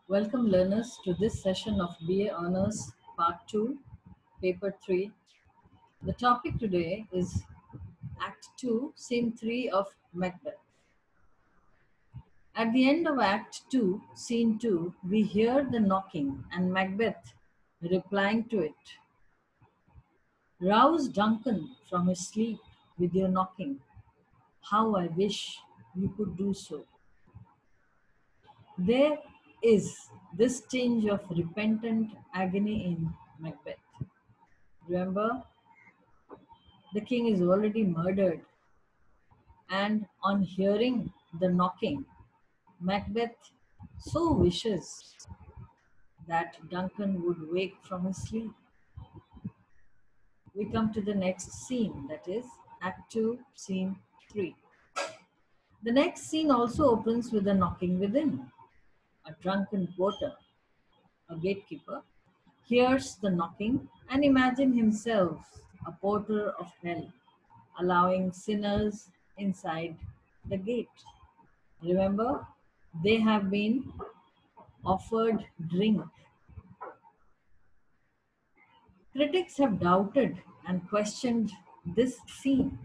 Welcome learners to this session of BA Honours Part 2, Paper 3. The topic today is Act 2, Scene 3 of Macbeth. At the end of Act 2, Scene 2, we hear the knocking and Macbeth replying to it. Rouse Duncan from his sleep with your knocking. How I wish you could do so. There is this tinge of repentant agony in Macbeth. Remember, the king is already murdered, and on hearing the knocking, Macbeth so wishes that Duncan would wake from his sleep. We come to the next scene, that is Act 2, Scene 3. The next scene also opens with a knocking within. A drunken porter, a gatekeeper, hears the knocking and imagines himself a porter of hell, allowing sinners inside the gate. Remember, they have been offered drink. Critics have doubted and questioned this scene.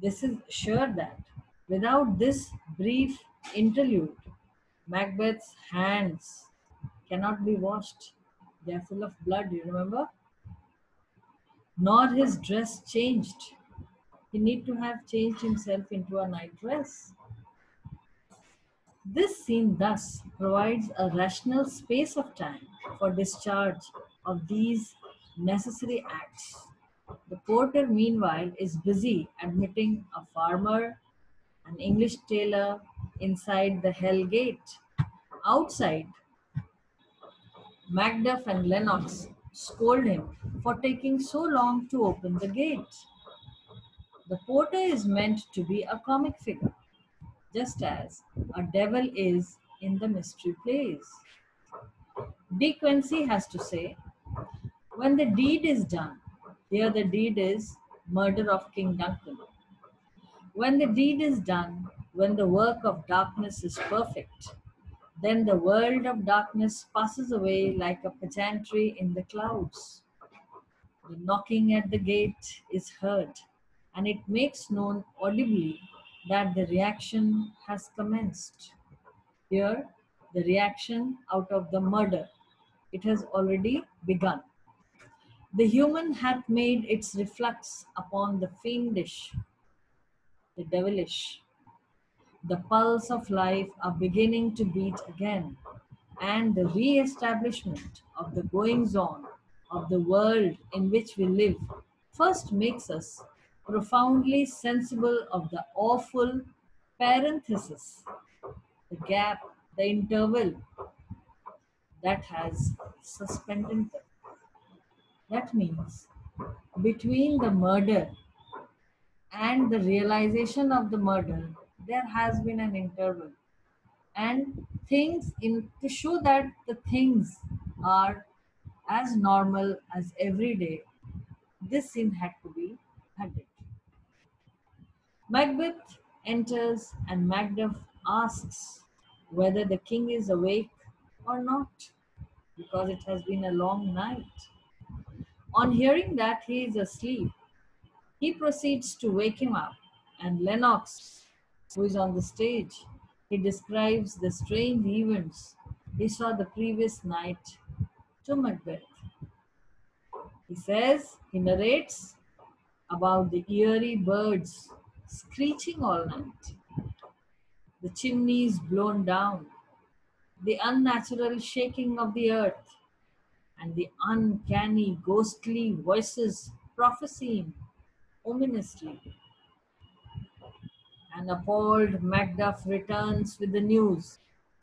This is sure that without this brief interlude, Macbeth's hands cannot be washed. They are full of blood, you remember? Nor his dress changed. He need to have changed himself into a night dress. This scene thus provides a rational space of time for discharge of these necessary acts. The porter, meanwhile, is busy admitting a farmer, an English tailor inside the hell gate. Outside, Macduff and Lennox scold him for taking so long to open the gate. The porter is meant to be a comic figure, just as a devil is in the mystery plays. De Quincey has to say, when the deed is done, here the deed is murder of King Duncan. When the deed is done, when the work of darkness is perfect, then the world of darkness passes away like a pageantry in the clouds. The knocking at the gate is heard, and it makes known audibly that the reaction has commenced. Here, the reaction out of the murder. It has already begun. The human hath made its reflux upon the fiendish, the devilish. The pulse of life are beginning to beat again, and the re-establishment of the goings on of the world in which we live first makes us profoundly sensible of the awful parenthesis, the gap, the interval that has suspended them. That means between the murder and the realization of the murder, there has been an interval. And things in to show that the things are as normal as every day, this scene had to be added. Macbeth enters and Macduff asks whether the king is awake or not, because it has been a long night. On hearing that he is asleep, he proceeds to wake him up, and Lennox, who is on the stage, he describes the strange events he saw the previous night to Macbeth. He narrates about the eerie birds screeching all night, the chimneys blown down, the unnatural shaking of the earth, and the uncanny ghostly voices prophesying ominously. An appalled Macduff returns with the news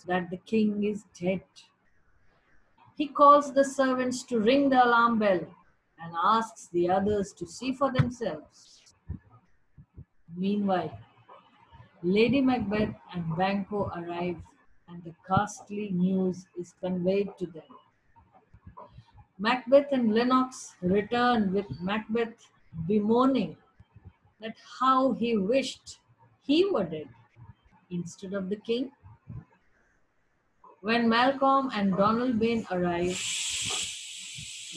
that the king is dead. He calls the servants to ring the alarm bell and asks the others to see for themselves. Meanwhile, Lady Macbeth and Banquo arrive, and the ghastly news is conveyed to them. Macbeth and Lennox return with Macbeth bemoaning that how he wished he were dead instead of the king. When Malcolm and Donald Bain arrive,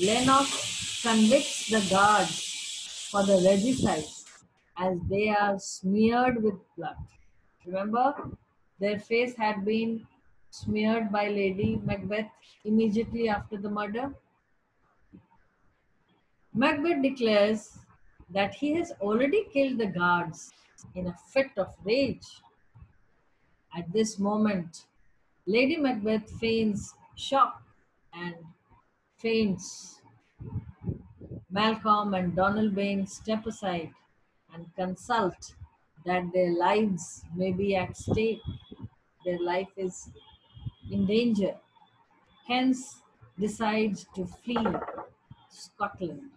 Lennox convicts the guards for the regicides as they are smeared with blood. Remember, their face had been smeared by Lady Macbeth immediately after the murder. Macbeth declares that he has already killed the guards in a fit of rage. At this moment, Lady Macbeth feigns shock and faints. Malcolm and Donald Bain step aside and consult that their lives may be at stake. Their life is in danger. Hence, decides to flee Scotland.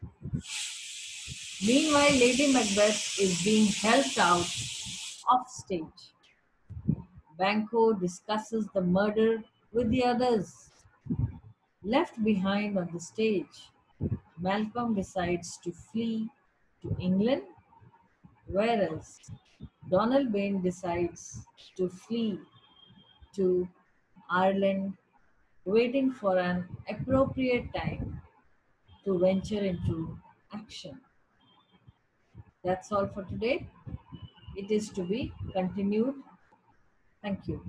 Meanwhile, Lady Macbeth is being helped out off stage. Banquo discusses the murder with the others left behind on the stage. Malcolm decides to flee to England, whereas Donald Bain decides to flee to Ireland, waiting for an appropriate time to venture into action. That's all for today. It is to be continued. Thank you.